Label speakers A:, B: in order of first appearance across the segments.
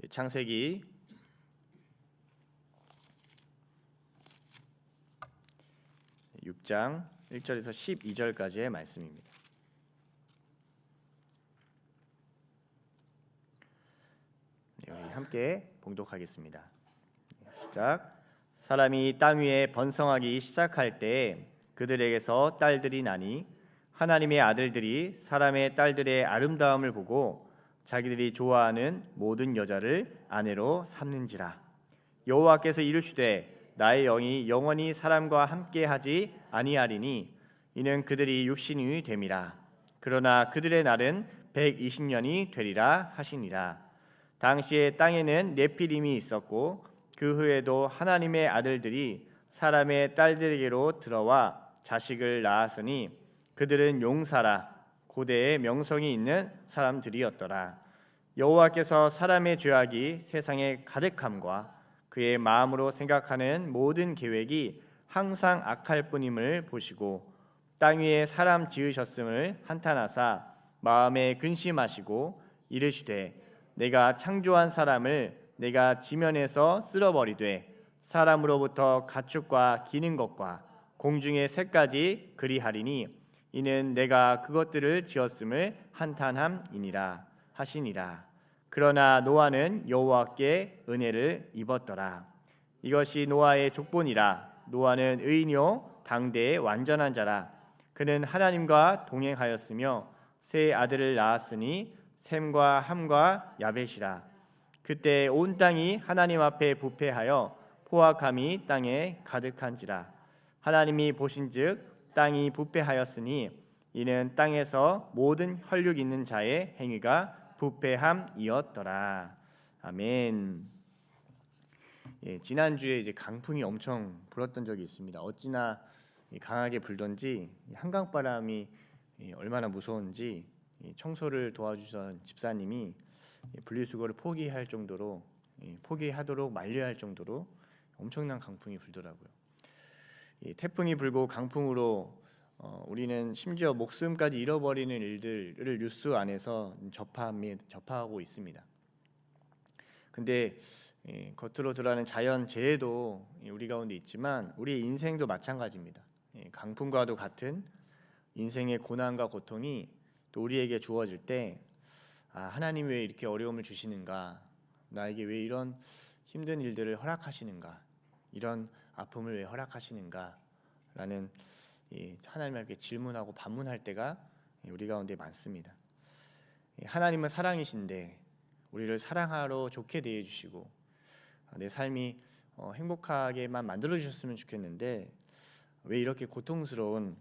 A: 창세기 6장 1절에서 12절까지의 말씀입니다. 우리 함께 봉독하겠습니다. 시작. 사람이 땅 위에 번성하기 시작할 때 그들에게서 딸들이 나니 하나님의 아들들이 사람의 딸들의 아름다움을 보고 자기들이 좋아하는 모든 여자를 아내로 삼는지라. 여호와께서 이르시되 나의 영이 영원히 사람과 함께하지 아니하리니 이는 그들이 육신이 됨이라. 그러나 그들의 날은 120년이 되리라 하시니라. 당시에 땅에는 네피림이 있었고 그 후에도 하나님의 아들들이 사람의 딸들에게로 들어와 자식을 낳았으니 그들은 용사라 고대의 명성이 있는 사람들이었더라. 여호와께서 사람의 죄악이 세상에 가득함과 그의 마음으로 생각하는 모든 계획이 항상 악할 뿐임을 보시고 땅 위에 사람 지으셨음을 한탄하사 마음에 근심하시고 이르시되 내가 창조한 사람을 내가 지면에서 쓸어버리되 사람으로부터 가축과 기는 것과 공중의 새까지 그리하리니 이는 내가 그것들을 지었음을 한탄함이니라 하시니라. 그러나 노아는 여호와께 은혜를 입었더라. 이것이 노아의 족본이라. 노아는 의인이요 당대의 완전한 자라. 그는 하나님과 동행하였으며 세 아들을 낳았으니 셈과 함과 야벳이라. 그때 온 땅이 하나님 앞에 부패하여 포악함이 땅에 가득한지라. 하나님이 보신즉 땅이 부패하였으니 이는 땅에서 모든 혈육 있는 자의 행위가 부패함이었더라. 아멘. 지난주에 이제 강풍이 엄청 불었던 적이 있습니다. 어찌나 강하게 불던지 한강바람이 얼마나 무서운지 청소를 도와주던 집사님이 분리수거를 포기하도록 만류할 정도로 엄청난 강풍이 불더라고요. 태풍이 불고 강풍으로 우리는 심지어 목숨까지 잃어버리는 일들을 뉴스 안에서 접하고 있습니다. 근데 겉으로 드러나는 자연 재해도 우리 가운데 있지만 우리의 인생도 마찬가지입니다. 강풍과도 같은 인생의 고난과 고통이 또 우리에게 주어질 때 하나님 왜 이렇게 어려움을 주시는가? 나에게 왜 이런 힘든 일들을 허락하시는가? 이런 아픔을 왜 허락하시는가? 라는 하나님께 질문하고 반문할 때가 우리 가운데 많습니다. 하나님은 사랑이신데 우리를 사랑하러 좋게 대해주시고 내 삶이 행복하게만 만들어주셨으면 좋겠는데 왜 이렇게 고통스러운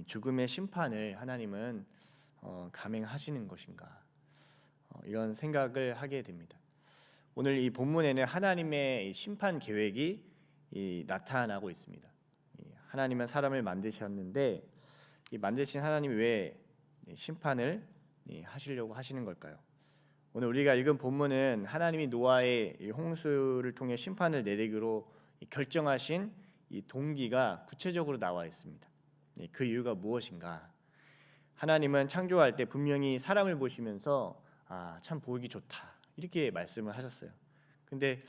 A: 죽음의 심판을 하나님은 감행하시는 것인가? 이런 생각을 하게 됩니다. 오늘 이 본문에는 하나님의 심판 계획이 나타나고 있습니다. 하나님은 사람을 만드셨는데 이 만드신 하나님이 왜 심판을 하시려고 하시는 걸까요? 오늘 우리가 읽은 본문은 하나님이 노아의 홍수를 통해 심판을 내리기로 결정하신 이 동기가 구체적으로 나와 있습니다. 그 이유가 무엇인가? 하나님은 창조할 때 분명히 사람을 보시면서 참 보기 좋다 이렇게 말씀을 하셨어요. 근데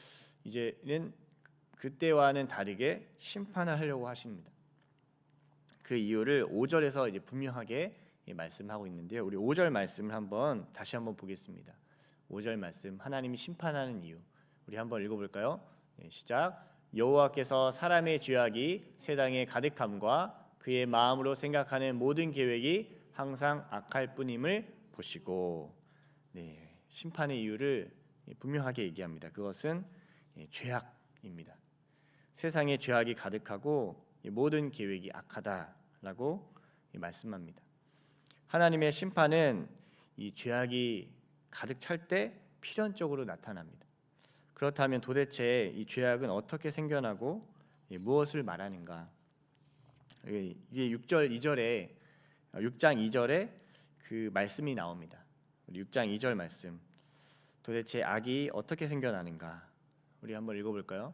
A: 이제는 그때와는 다르게 심판을 하려고 하십니다. 그 이유를 5절에서 이제 분명하게 말씀하고 있는데요. 우리 5절 말씀을 다시 한번 보겠습니다. 5절 말씀, 하나님이 심판하는 이유. 우리 한번 읽어볼까요? 시작. 여호와께서 사람의 죄악이 세상에 가득함과 그의 마음으로 생각하는 모든 계획이 항상 악할 뿐임을 보시고, 심판의 이유를 분명하게 얘기합니다. 그것은 죄악입니다. 세상에 죄악이 가득하고 모든 계획이 악하다라고 말씀합니다. 하나님의 심판은 이 죄악이 가득 찰 때 필연적으로 나타납니다. 그렇다면 도대체 이 죄악은 어떻게 생겨나고 무엇을 말하는가? 이게 6장 2절에 그 말씀이 나옵니다. 6장 2절 말씀. 도대체 악이 어떻게 생겨나는가? 우리 한번 읽어볼까요?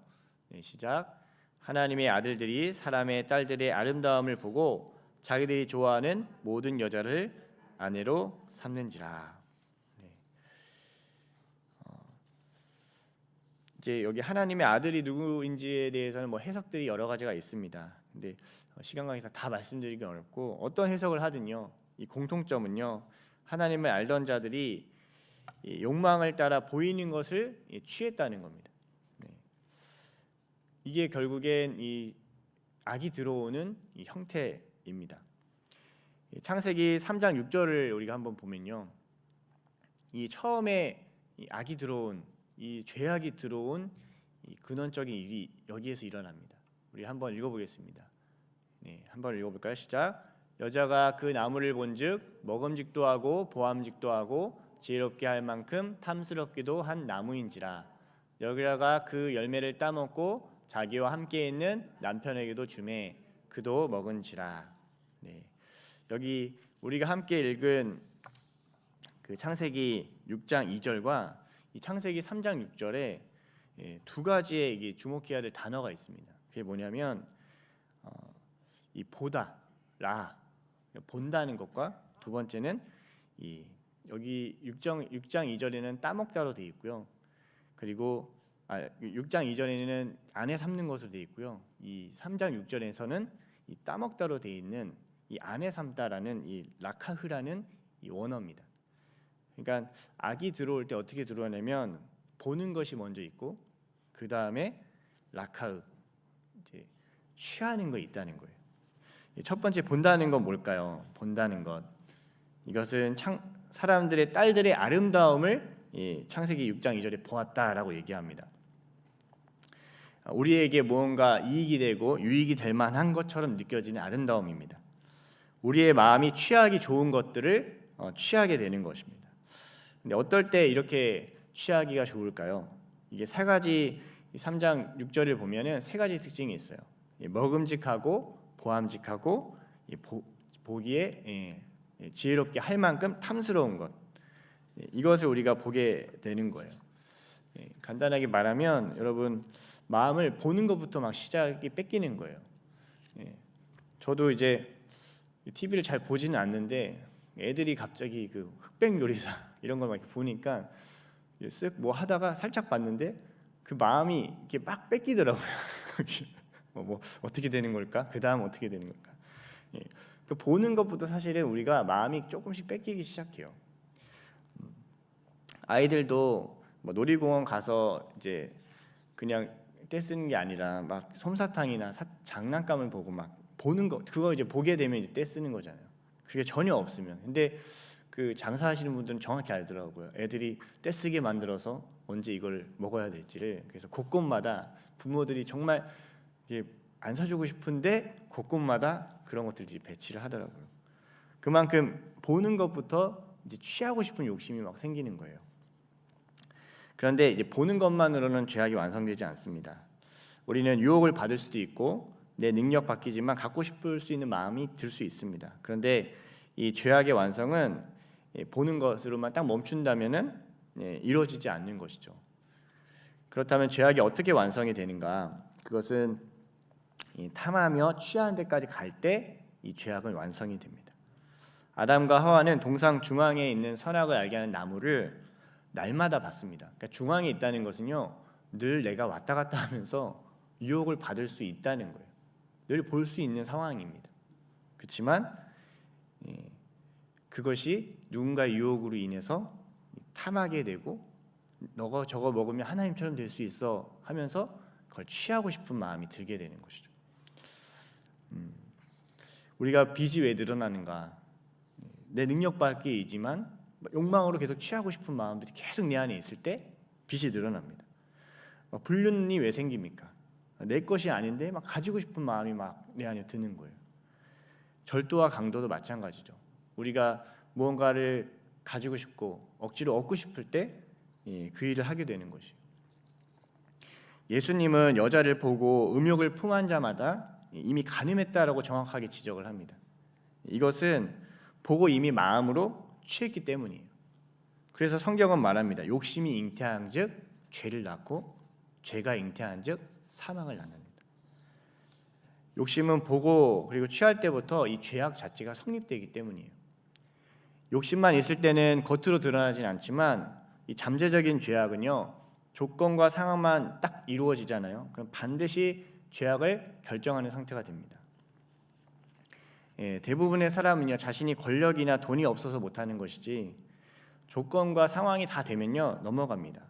A: 시작. 하나님의 아들들이 사람의 딸들의 아름다움을 보고 자기들이 좋아하는 모든 여자를 아내로 삼는지라. 이제 여기 하나님의 아들이 누구인지에 대해서는 뭐 해석들이 여러 가지가 있습니다. 근데 시간 관계상 다 말씀드리기 어렵고 어떤 해석을 하든요, 이 공통점은요, 하나님을 알던 자들이 이 욕망을 따라 보이는 것을 취했다는 겁니다. 네. 이게 결국엔 이 악이 들어오는 이 형태입니다. 창세기 3장 6절을 우리가 한번 보면요, 이 처음에 이 악이 들어온, 이 죄악이 들어온 이 근원적인 일이 여기에서 일어납니다. 우리 한번 읽어보겠습니다. 네, 한번 읽어볼까요? 시작. 여자가 그 나무를 본즉 먹음직도 하고 보암직도 하고 지혜롭게 할 만큼 탐스럽기도 한 나무인지라. 여자가 그 열매를 따먹고 자기와 함께 있는 남편에게도 주매 그도 먹은지라. 네, 여기 우리가 함께 읽은 그 창세기 6장 2절과 이 창세기 3장 6절에 두 가지의 이게 주목해야 될 단어가 있습니다. 그게 뭐냐면 이 보다, 라, 본다는 것과 두 번째는 이 여기 6장 2절에는 따먹다로 되어 있고요. 그리고 6장 2절에는 안에 삼는 것으로 되어 있고요. 이 3장 6절에서는 이 따먹다로 되어 있는 이 안에 삼다라는 이 라카흐라는 이 원어입니다. 그러니까 악이 들어올 때 어떻게 들어오냐면 보는 것이 먼저 있고 그 다음에 라카흐, 이제 취하는 거 있다는 거예요. 첫 번째 본다는 건 뭘까요? 본다는 것, 이것은 사람들의 딸들의 아름다움을 창세기 6장 2절에 보았다라고 얘기합니다. 우리에게 무언가 이익이 되고 유익이 될 만한 것처럼 느껴지는 아름다움입니다. 우리의 마음이 취하기 좋은 것들을 취하게 되는 것입니다. 근데 어떨 때 이렇게 취하기가 좋을까요? 이게 세 가지 3장 6절을 보면은 세 가지 특징이 있어요. 먹음직하고 보암직하고 보기에 지혜롭게 할 만큼 탐스러운 것, 이것을 우리가 보게 되는 거예요. 간단하게 말하면 여러분 마음을 보는 것부터 막 시작이 뺏기는 거예요. 저도 이제 TV를 잘 보지는 않는데 애들이 갑자기 그 흑백 요리사 이런 걸 막 보니까 쓱 뭐 하다가 살짝 봤는데 그 마음이 이렇게 막 뺏기더라고요. 뭐 어떻게 되는 걸까? 그 다음 어떻게 되는 걸까? 그 보는 것부터 사실은 우리가 마음이 조금씩 뺏기기 시작해요. 아이들도 뭐 놀이공원 가서 이제 그냥 떼쓰는 게 아니라 막 솜사탕이나 장난감을 보고 막 보는 거, 그거 이제 보게 되면 이제 떼쓰는 거잖아요. 그게 전혀 없으면. 근데 그 장사하시는 분들은 정확히 알더라고요. 애들이 떼쓰게 만들어서 언제 이걸 먹어야 될지를. 그래서 곳곳마다 부모들이 정말 이게 안 사주고 싶은데 곳곳마다 그런 것들이 배치를 하더라고요. 그만큼 보는 것부터 이제 취하고 싶은 욕심이 막 생기는 거예요. 그런데 이제 보는 것만으로는 죄악이 완성되지 않습니다. 우리는 유혹을 받을 수도 있고 내 능력 바뀌지만 갖고 싶을 수 있는 마음이 들 수 있습니다. 그런데 이 죄악의 완성은 보는 것으로만 딱 멈춘다면은 이루어지지 않는 것이죠. 그렇다면 죄악이 어떻게 완성이 되는가? 그것은 탐하며 취하는 데까지 갈 때 이 죄악은 완성이 됩니다. 아담과 하와는 동상 중앙에 있는 선악을 알게 하는 나무를 날마다 봤습니다. 그러니까 중앙에 있다는 것은요, 늘 내가 왔다 갔다 하면서 유혹을 받을 수 있다는 거예요. 늘 볼 수 있는 상황입니다. 그렇지만 그것이 누군가의 유혹으로 인해서 탐하게 되고 너가 저거 먹으면 하나님처럼 될 수 있어 하면서 그걸 취하고 싶은 마음이 들게 되는 것이죠. 우리가 빚이 왜 늘어나는가? 내 능력 밖이지만 욕망으로 계속 취하고 싶은 마음들이 계속 내 안에 있을 때 빚이 늘어납니다. 불륜이 왜 생깁니까? 내 것이 아닌데 막 가지고 싶은 마음이 막 내 안에 드는 거예요. 절도와 강도도 마찬가지죠. 우리가 무언가를 가지고 싶고 억지로 얻고 싶을 때 그 일을 하게 되는 것이에요. 예수님은 여자를 보고 음욕을 품은 자마다 이미 간음했다라고 정확하게 지적을 합니다. 이것은 보고 이미 마음으로 취했기 때문이에요. 그래서 성경은 말합니다. 욕심이 잉태한즉 죄를 낳고 죄가 잉태한즉 사망을 낳는다. 욕심은 보고 그리고 취할 때부터 이 죄악 자체가 성립되기 때문이에요. 욕심만 있을 때는 겉으로 드러나진 않지만 이 잠재적인 죄악은요, 조건과 상황만 딱 이루어지잖아요. 그럼 반드시 죄악을 결정하는 상태가 됩니다. 대부분의 사람은요, 자신이 권력이나 돈이 없어서 못하는 것이지 조건과 상황이 다 되면요 넘어갑니다.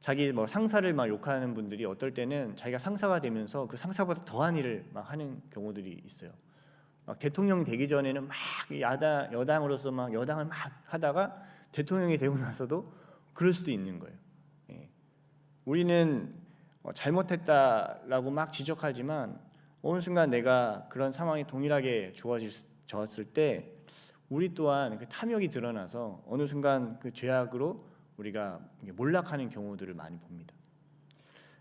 A: 자기 상사를 막 욕하는 분들이 어떨 때는 자기가 상사가 되면서 그 상사보다 더한 일을 막 하는 경우들이 있어요. 막 대통령 되기 전에는 막 여당으로서 막 여당을 막 하다가 대통령이 되고 나서도 그럴 수도 있는 거예요. 우리는 잘못했다라고 막 지적하지만 어느 순간 내가 그런 상황이 동일하게 주어졌을 때 우리 또한 그 탐욕이 드러나서 어느 순간 그 죄악으로 우리가 몰락하는 경우들을 많이 봅니다.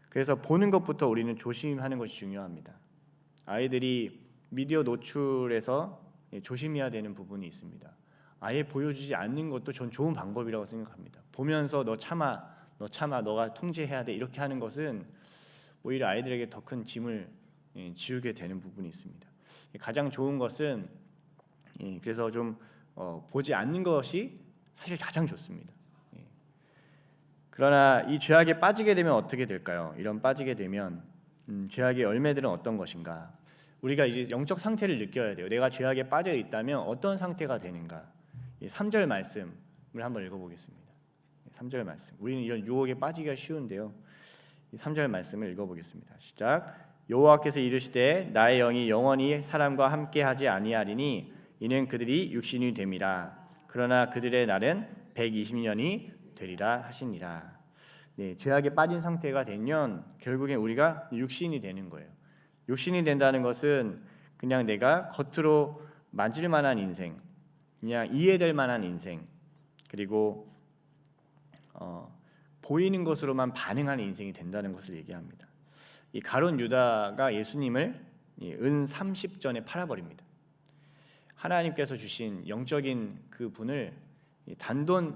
A: 그래서 보는 것부터 우리는 조심하는 것이 중요합니다. 아이들이 미디어 노출에서 조심해야 되는 부분이 있습니다. 아예 보여주지 않는 것도 전 좋은 방법이라고 생각합니다. 보면서 너 참아, 너가 통제해야 돼 이렇게 하는 것은 오히려 아이들에게 더 큰 짐을 지우게 되는 부분이 있습니다. 가장 좋은 것은 그래서 좀 보지 않는 것이 사실 가장 좋습니다. 그러나 이 죄악에 빠지게 되면 어떻게 될까요? 이런 빠지게 되면 죄악의 열매들은 어떤 것인가? 우리가 이제 영적 상태를 느껴야 돼요. 내가 죄악에 빠져 있다면 어떤 상태가 되는가? 3절 말씀을 한번 읽어보겠습니다. 3절 말씀. 우리는 이런 유혹에 빠지기가 쉬운데요. 3절 말씀을 읽어보겠습니다. 시작. 여호와께서 이르시되 나의 영이 영원히 사람과 함께하지 아니하리니 이는 그들이 육신이 됨이라. 그러나 그들의 날은 120년이 되리라 하시니라. 죄악에 빠진 상태가 되면 결국엔 우리가 육신이 되는 거예요. 육신이 된다는 것은 그냥 내가 겉으로 만질 만한 인생, 그냥 이해될 만한 인생, 그리고 보이는 것으로만 반응하는 인생이 된다는 것을 얘기합니다. 이 가룟 유다가 예수님을 은 30전에 팔아버립니다. 하나님께서 주신 영적인 그 분을 단돈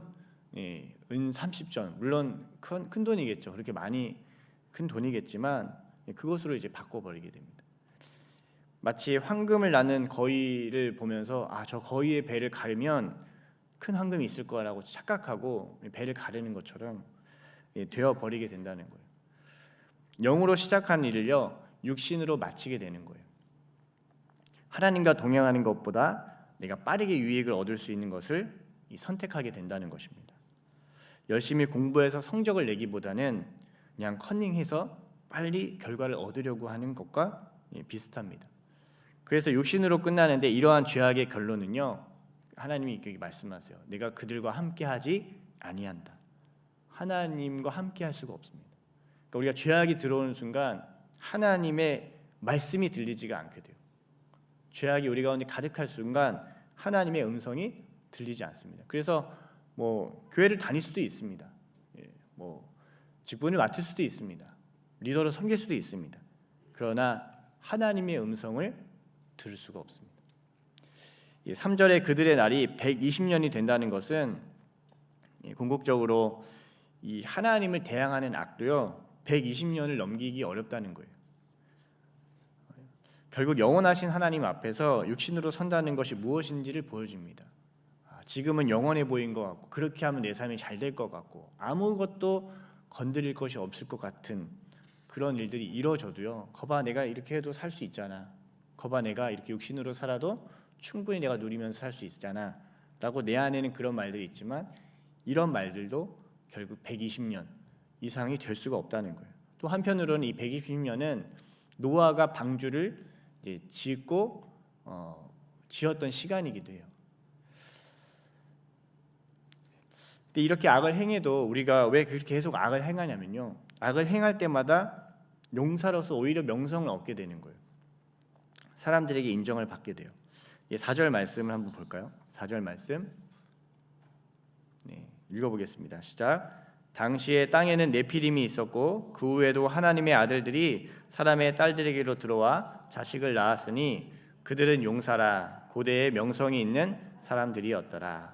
A: 은 30전, 물론 큰 돈이겠죠. 그렇게 많이 큰 돈이겠지만 그것으로 이제 바꿔버리게 됩니다. 마치 황금을 낳는 거위를 보면서 저 거위의 배를 가르면 큰 황금이 있을 거라고 착각하고 배를 가르는 것처럼 되어버리게 된다는 거예요. 영으로 시작한 일을요 육신으로 마치게 되는 거예요. 하나님과 동행하는 것보다 내가 빠르게 유익을 얻을 수 있는 것을 선택하게 된다는 것입니다. 열심히 공부해서 성적을 내기보다는 그냥 커닝해서 빨리 결과를 얻으려고 하는 것과 비슷합니다. 그래서 육신으로 끝나는데 이러한 죄악의 결론은요 하나님이 이렇게 말씀하세요. 내가 그들과 함께하지 아니한다. 하나님과 함께할 수가 없습니다. 그러니까 우리가 죄악이 들어오는 순간 하나님의 말씀이 들리지가 않게 돼요. 죄악이 우리 가운데 가득할 순간 하나님의 음성이 들리지 않습니다. 그래서 교회를 다닐 수도 있습니다. 직분을 맡을 수도 있습니다. 리더로 섬길 수도 있습니다. 그러나 하나님의 음성을 들을 수가 없습니다. 3절에 그들의 날이 120년이 된다는 것은 궁극적으로 이 하나님을 대항하는 악도요 120년을 넘기기 어렵다는 거예요. 결국 영원하신 하나님 앞에서 육신으로 선다는 것이 무엇인지를 보여줍니다. 지금은 영원해 보인 것 같고 그렇게 하면 내 삶이 잘 될 것 같고 아무것도 건드릴 것이 없을 것 같은 그런 일들이 이루어져도요 거봐 내가 이렇게 해도 살 수 있잖아. 거봐 내가 이렇게 육신으로 살아도 충분히 내가 누리면서 살 수 있잖아 라고 내 안에는 그런 말들이 있지만 이런 말들도 결국 120년 이상이 될 수가 없다는 거예요. 또 한편으로는 이 120년은 노아가 방주를 이제 짓고 지었던 시간이기도 해요. 근데 이렇게 악을 행해도 우리가 왜 그렇게 계속 악을 행하냐면요. 악을 행할 때마다 용사로서 오히려 명성을 얻게 되는 거예요. 사람들에게 인정을 받게 돼요. 4절 말씀을 한번 볼까요? 4절 말씀 읽어보겠습니다. 시작. 당시에 땅에는 네피림이 있었고 그 후에도 하나님의 아들들이 사람의 딸들에게로 들어와 자식을 낳았으니 그들은 용사라 고대의 명성이 있는 사람들이었더라.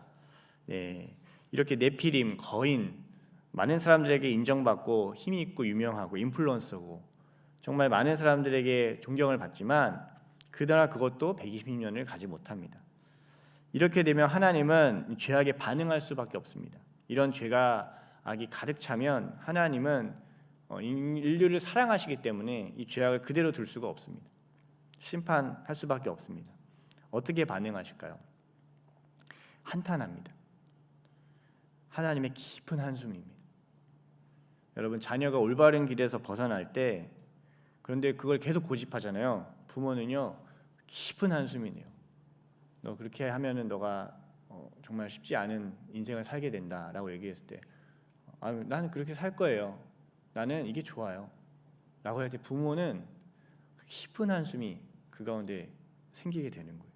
A: 이렇게 네피림 거인 많은 사람들에게 인정받고 힘이 있고 유명하고 인플루언서고 정말 많은 사람들에게 존경을 받지만 그러나 그것도 120년을 가지 못합니다. 이렇게 되면 하나님은 죄악에 반응할 수밖에 없습니다. 이런 죄가 악이 가득 차면 하나님은 인류를 사랑하시기 때문에 이 죄악을 그대로 둘 수가 없습니다. 심판할 수밖에 없습니다. 어떻게 반응하실까요? 한탄합니다. 하나님의 깊은 한숨입니다. 여러분, 자녀가 올바른 길에서 벗어날 때, 그런데 그걸 계속 고집하잖아요. 부모는요, 깊은 한숨이네요. 너 그렇게 하면은 너가 정말 쉽지 않은 인생을 살게 된다라고 얘기했을 때, 나는 그렇게 살 거예요. 나는 이게 좋아요. 라고 할 때 부모는 깊은 한숨이 그 가운데 생기게 되는 거예요.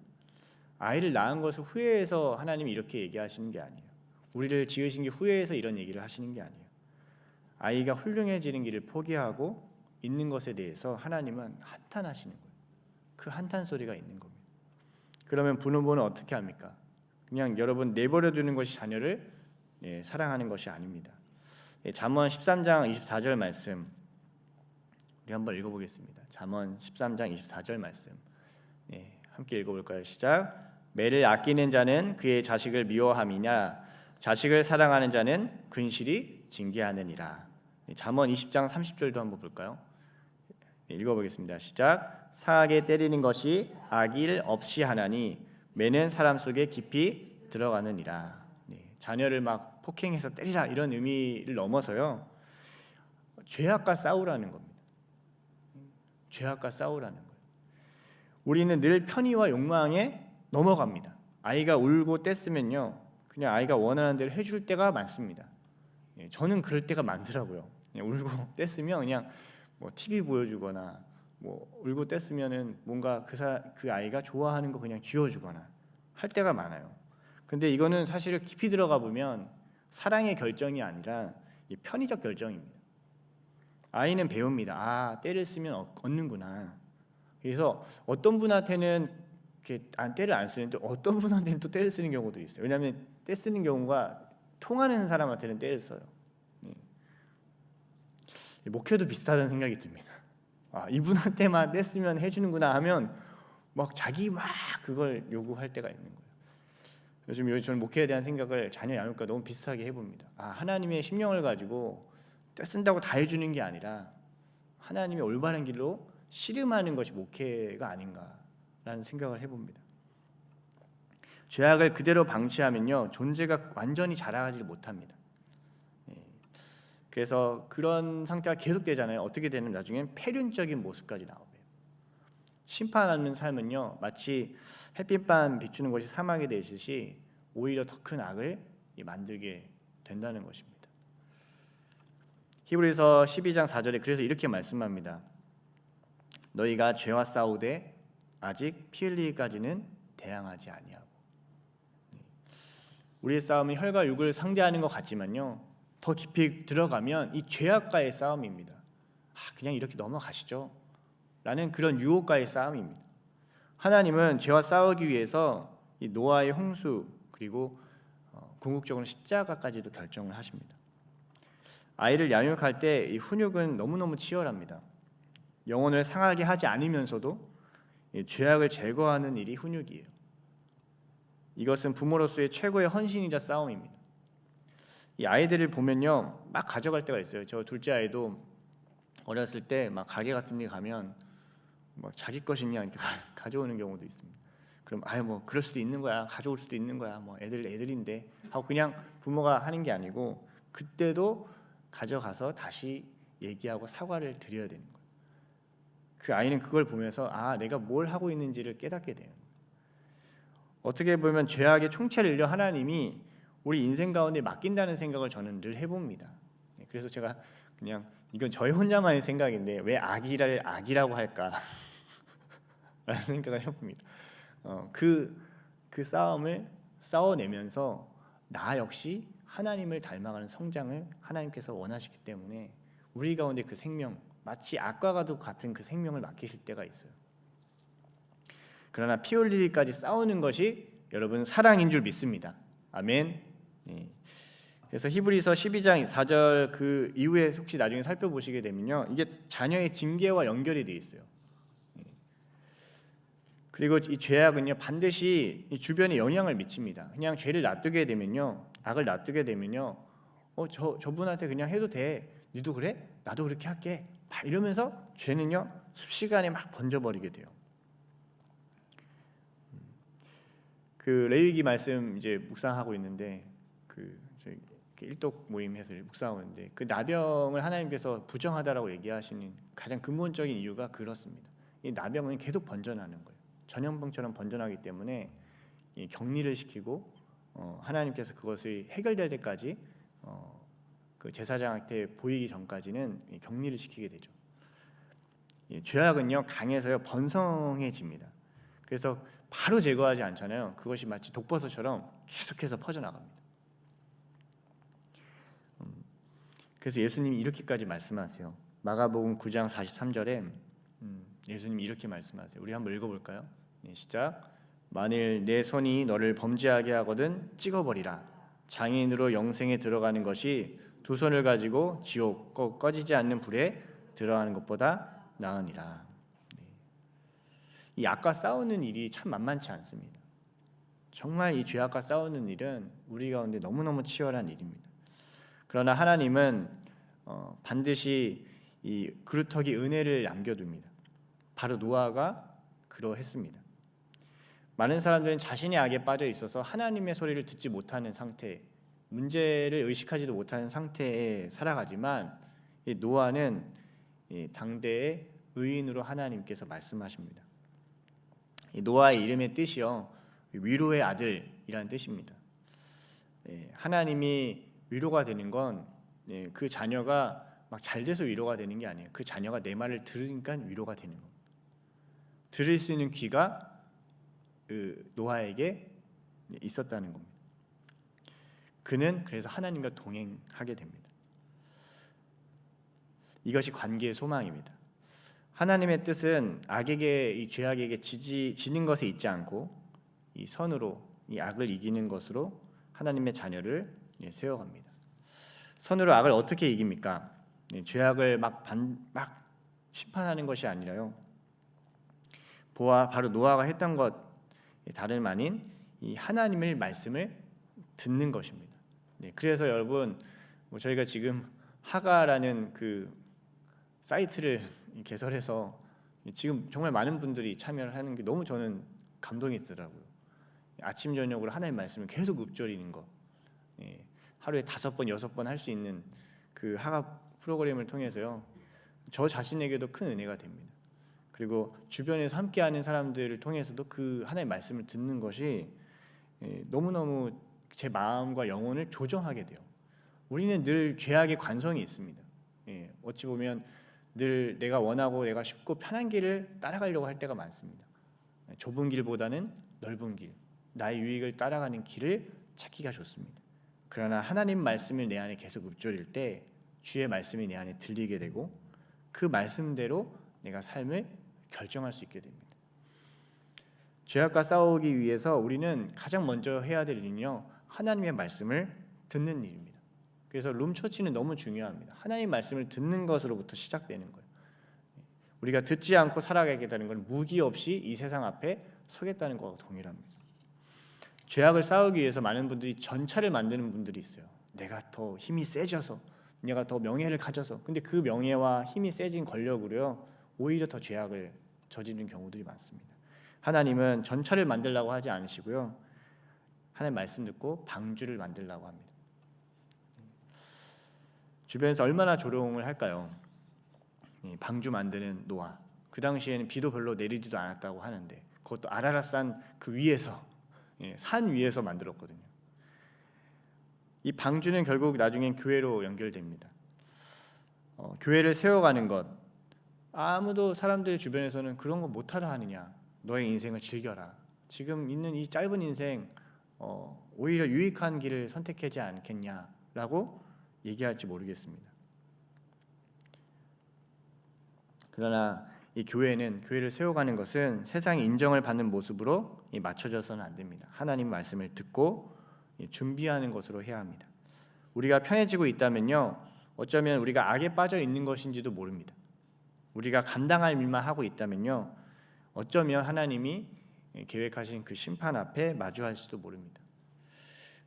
A: 아이를 낳은 것을 후회해서 하나님이 이렇게 얘기하시는 게 아니에요. 우리를 지으신 게 후회해서 이런 얘기를 하시는 게 아니에요. 아이가 훌륭해지는 길을 포기하고 있는 것에 대해서 하나님은 한탄하시는 거예요. 그 한탄 소리가 있는 겁니다. 그러면 부모는 어떻게 합니까? 그냥 여러분 내버려 두는 것이 자녀를 사랑하는 것이 아닙니다. 잠언 13장 24절 말씀 우리 한번 읽어보겠습니다. 잠언 13장 24절 말씀 함께 읽어볼까요? 시작. 매를 아끼는 자는 그의 자식을 미워함이냐 자식을 사랑하는 자는 근실이 징계하느니라. 잠언 20장 30절도 한번 볼까요? 읽어보겠습니다. 시작. 상하게 때리는 것이 악일 없이 하나니 매는 사람 속에 깊이 들어가느니라. 자녀를 막 폭행해서 때리라 이런 의미를 넘어서요, 죄악과 싸우라는 겁니다. 죄악과 싸우라는 거예요. 우리는 늘 편의와 욕망에 넘어갑니다. 아이가 울고 뗐으면요, 그냥 아이가 원하는 대로 해줄 때가 많습니다. 저는 그럴 때가 많더라고요. 울고 뗐으면 그냥 뭐 TV 보여주거나 뭐 울고 뗐으면은 뭔가 그 아이가 좋아하는 거 그냥 쥐어주거나 할 때가 많아요. 근데 이거는 사실 깊이 들어가 보면 사랑의 결정이 아니라 편의적 결정입니다. 아이는 배웁니다. 때를 쓰면 얻는구나. 그래서 어떤 분한테는 이렇게 때를 안 쓰는데 어떤 분한테는 또 때를 쓰는 경우들이 있어요. 왜냐하면 때 쓰는 경우가 통하는 사람한테는 때를 써요. 목회도 비슷하다는 생각이 듭니다. 이분한테만 때 쓰면 해주는구나 하면 막 자기 막 그걸 요구할 때가 있는 거예요. 요즘 저는 목회에 대한 생각을 자녀 양육과 너무 비슷하게 해봅니다. 하나님의 심령을 가지고 때 쓴다고 다 해주는 게 아니라 하나님의 올바른 길로 씨름하는 것이 목회가 아닌가라는 생각을 해봅니다. 죄악을 그대로 방치하면요, 존재가 완전히 자라가지 못합니다. 그래서 그런 상태가 계속되잖아요. 어떻게 되는 나중엔 폐륜적인 모습까지 나오고요. 심판하는 삶은요, 마치 햇빛만 비추는 것이 사막이 되듯이 오히려 더 큰 악을 만들게 된다는 것입니다. 히브리서 12장 4절에 그래서 이렇게 말씀합니다. 너희가 죄와 싸우되 아직 피 흘리기까지는 대항하지 아니하고. 우리의 싸움은 혈과 육을 상대하는 것 같지만요, 더 깊이 들어가면 이 죄악과의 싸움입니다. 그냥 이렇게 넘어가시죠 라는 그런 유혹과의 싸움입니다. 하나님은 죄와 싸우기 위해서 이 노아의 홍수 그리고 궁극적으로 십자가까지도 결정을 하십니다. 아이를 양육할 때 이 훈육은 너무너무 치열합니다. 영혼을 상하게 하지 않으면서도 죄악을 제거하는 일이 훈육이에요. 이것은 부모로서의 최고의 헌신이자 싸움입니다. 이 아이들을 보면요, 막 가져갈 때가 있어요. 저 둘째 아이도 어렸을 때 막 가게 같은 데 가면 뭐 자기 것이냐 이렇게 가져오는 경우도 있습니다. 그럼 뭐 그럴 수도 있는 거야, 가져올 수도 있는 거야, 뭐 애들인데 하고 그냥 부모가 하는 게 아니고 그때도 가져가서 다시 얘기하고 사과를 드려야 되는 거예요. 그 아이는 그걸 보면서 내가 뭘 하고 있는지를 깨닫게 돼요. 어떻게 보면 죄악의 총체를 잃려 하나님이 우리 인생 가운데 맡긴다는 생각을 저는 늘 해봅니다. 그래서 제가 그냥 이건 저희 혼자만의 생각인데 왜 악이를 악이라고 할까 라는 생각을 해봅니다. 그 싸움을 싸워내면서 나 역시 하나님을 닮아가는 성장을 하나님께서 원하시기 때문에 우리 가운데 그 생명, 마치 악과 같은 그 생명을 맡기실 때가 있어요. 그러나 피 흘리기까지 싸우는 것이 여러분 사랑인 줄 믿습니다. 아멘. 그래서 히브리서 12장 4절 그 이후에 혹시 나중에 살펴보시게 되면요, 이게 자녀의 징계와 연결이 되어 있어요. 그리고 이 죄악은요, 반드시 이 주변에 영향을 미칩니다. 그냥 죄를 놔두게 되면요, 악을 놔두게 되면요, 저분한테 그냥 해도 돼. 니도 그래? 나도 그렇게 할게. 막 이러면서 죄는요 습시간에 막 번져버리게 돼요. 그 레위기 말씀 이제 묵상하고 있는데 저희 일독 모임에서 묵상하고 있는데 그 나병을 하나님께서 부정하다라고 얘기하시는 가장 근본적인 이유가 그렇습니다. 이 나병은 계속 번져나는 거예요. 전염병처럼 번져나기 때문에 이 격리를 시키고 하나님께서 그것이 해결될 때까지 그 제사장한테 보이기 전까지는 격리를 시키게 되죠. 죄악은요 강해서요 번성해집니다. 그래서 바로 제거하지 않잖아요. 그것이 마치 독버섯처럼 계속해서 퍼져나갑니다. 그래서 예수님이 이렇게까지 말씀하세요. 마가복음 9장 43절에 예수님이 이렇게 말씀하세요. 우리 한번 읽어볼까요? 네, 시작. 만일 내 손이 너를 범죄하게 하거든 찍어버리라. 장애인으로 영생에 들어가는 것이 두 손을 가지고 지옥 꺼지지 않는 불에 들어가는 것보다 나으니라. 네. 이 악과 싸우는 일이 참 만만치 않습니다. 정말 이 죄악과 싸우는 일은 우리 가운데 너무너무 치열한 일입니다. 그러나 하나님은 반드시 이 그루터기 은혜를 남겨둡니다. 바로 노아가 그러했습니다. 많은 사람들은 자신의 악에 빠져 있어서 하나님의 소리를 듣지 못하는 상태, 문제를 의식하지도 못하는 상태에 살아가지만 이 노아는 이 당대의 의인으로 하나님께서 말씀하십니다. 이 노아의 이름의 뜻이요 위로의 아들이라는 뜻입니다. 하나님이 위로가 되는 건 그 자녀가 막 잘 돼서 위로가 되는 게 아니에요. 그 자녀가 내 말을 들으니까 위로가 되는 겁니다. 들을 수 있는 귀가 그 노아에게 있었다는 겁니다. 그는 그래서 하나님과 동행하게 됩니다. 이것이 관계의 소망입니다. 하나님의 뜻은 악에게 이 죄악에게 지는 것에 있지 않고 이 선으로 이 악을 이기는 것으로 하나님의 자녀를 세워갑니다. 선으로 악을 어떻게 이깁니까? 죄악을 막 심판하는 것이 아니라요. 바로 노아가 했던 것 다름 아닌 이 하나님의 말씀을 듣는 것입니다. 그래서 여러분 저희가 지금 하가라는 그 사이트를 개설해서 지금 정말 많은 분들이 참여를 하는 게 너무 저는 감동이 더라고요. 아침 저녁으로 하나님의 말씀을 계속 읊조리는 거, 하루에 5번 6번 할 수 있는 그 하가 프로그램을 통해서요 저 자신에게도 큰 은혜가 됩니다. 그리고 주변에서 함께하는 사람들을 통해서도 그 하나님의 말씀을 듣는 것이 너무너무 제 마음과 영혼을 조정하게 돼요. 우리는 늘 죄악의 관성이 있습니다. 어찌 보면 늘 내가 원하고 내가 쉽고 편한 길을 따라가려고 할 때가 많습니다. 좁은 길보다는 넓은 길, 나의 유익을 따라가는 길을 찾기가 좋습니다. 그러나 하나님 말씀을 내 안에 계속 읊조릴 때 주의 말씀이 내 안에 들리게 되고 그 말씀대로 내가 삶을 결정할 수 있게 됩니다. 죄악과 싸우기 위해서 우리는 가장 먼저 해야 될 일은요 하나님의 말씀을 듣는 일입니다. 그래서 룸처치는 너무 중요합니다. 하나님 말씀을 듣는 것으로부터 시작되는 거예요. 우리가 듣지 않고 살아가겠다는 건 무기 없이 이 세상 앞에 서겠다는 것과 동일합니다. 죄악을 싸우기 위해서 많은 분들이 전차를 만드는 분들이 있어요. 내가 더 힘이 세져서, 내가 더 명예를 가져서. 근데 그 명예와 힘이 세진 권력으로요 오히려 더 죄악을 저지르는 경우들이 많습니다. 하나님은 전차를 만들라고 하지 않으시고요 하나님 말씀 듣고 방주를 만들라고 합니다. 주변에서 얼마나 조롱을 할까요? 방주 만드는 노아. 그 당시에는 비도 별로 내리지도 않았다고 하는데 그것도 아라랏산 그 위에서 산 위에서 만들었거든요. 이 방주는 결국 나중엔 교회로 연결됩니다. 교회를 세워가는 것, 아무도 사람들 주변에서는 그런 거 못하라 하느냐, 너의 인생을 즐겨라, 지금 있는 이 짧은 인생 오히려 유익한 길을 선택하지 않겠냐라고 얘기할지 모르겠습니다. 그러나 이 교회를 세워가는 것은 세상의 인정을 받는 모습으로 맞춰져서는 안 됩니다. 하나님 말씀을 듣고 준비하는 것으로 해야 합니다. 우리가 편해지고 있다면요 어쩌면 우리가 악에 빠져 있는 것인지도 모릅니다. 우리가 감당할 일만 하고 있다면요 어쩌면 하나님이 계획하신 그 심판 앞에 마주할지도 모릅니다.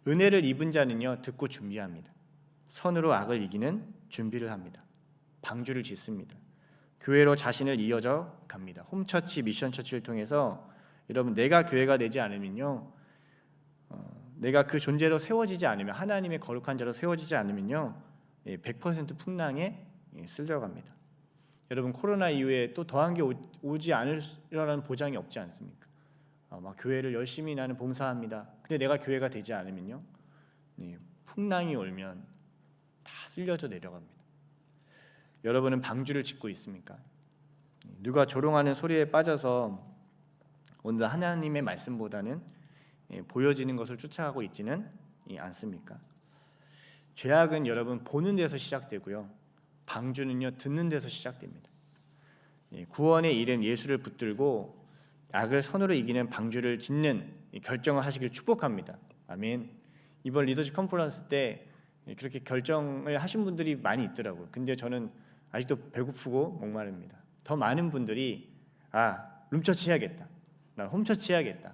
A: 은혜를 입은 자는요 듣고 준비합니다. 선으로 악을 이기는 준비를 합니다. 방주를 짓습니다. 교회로 자신을 이어져 갑니다. 홈처치, 미션처치를 통해서 여러분 내가 교회가 되지 않으면요, 내가 그 존재로 세워지지 않으면, 하나님의 거룩한 자로 세워지지 않으면요, 100% 풍랑에 쓸려갑니다. 여러분 코로나 이후에 또 더한 게 오지 않으려는 보장이 없지 않습니까? 막 교회를 열심히 나는 봉사합니다. 근데 내가 교회가 되지 않으면요, 풍랑이 올면 다 쓸려져 내려갑니다. 여러분은 방주를 짓고 있습니까? 누가 조롱하는 소리에 빠져서 오늘 하나님의 말씀보다는 보여지는 것을 쫓아가고 있지는 않습니까? 죄악은 여러분 보는 데서 시작되고요, 방주는요 듣는 데서 시작됩니다. 구원의 이름 예수를 붙들고 악을 선으로 이기는 방주를 짓는 결정을 하시길 축복합니다. 아멘. 이번 리더십 컨퍼런스 때 그렇게 결정을 하신 분들이 많이 있더라고요. 근데 저는 아직도 배고프고 목마릅니다. 더 많은 분들이 룸처치 해야겠다, 나는 홈처치 해야겠다,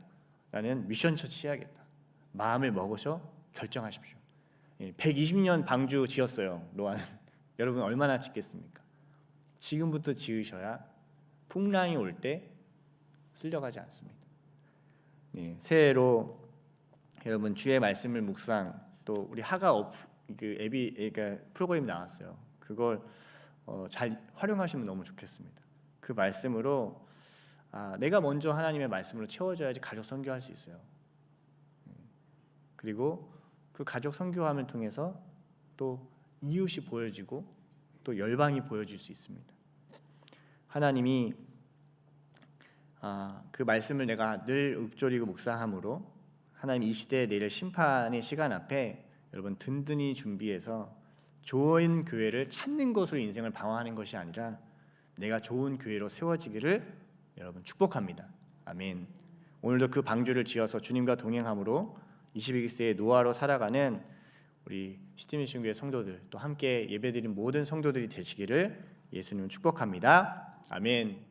A: 나는 미션처치 해야겠다, 마음을 먹으셔 결정하십시오. 120년 방주 지었어요, 노아는. 여러분 얼마나 짓겠습니까? 지금부터 지으셔야 풍랑이 올 때 쓸려가지 않습니다. 새해로 여러분 주의 말씀을 묵상, 또 우리 하가 그 앱이 그러니까 프로그램이 나왔어요. 그걸 잘 활용하시면 너무 좋겠습니다. 그 말씀으로 내가 먼저 하나님의 말씀으로 채워져야지 가족 선교할 수 있어요. 그리고 그 가족 선교함을 통해서 또 이웃이 보여지고 또 열방이 보여질 수 있습니다. 하나님이 그 말씀을 내가 늘 읊조리고 묵상함으로 하나님 이 시대에 내릴 심판의 시간 앞에 여러분 든든히 준비해서 좋은 교회를 찾는 것으로 인생을 방어하는 것이 아니라 내가 좋은 교회로 세워지기를 여러분 축복합니다. 아멘. 오늘도 그 방주를 지어서 주님과 동행함으로 21세기의 노아로 살아가는 우리 시티미션교회 성도들, 또 함께 예배드린 모든 성도들이 되시기를 예수님 축복합니다. 아멘.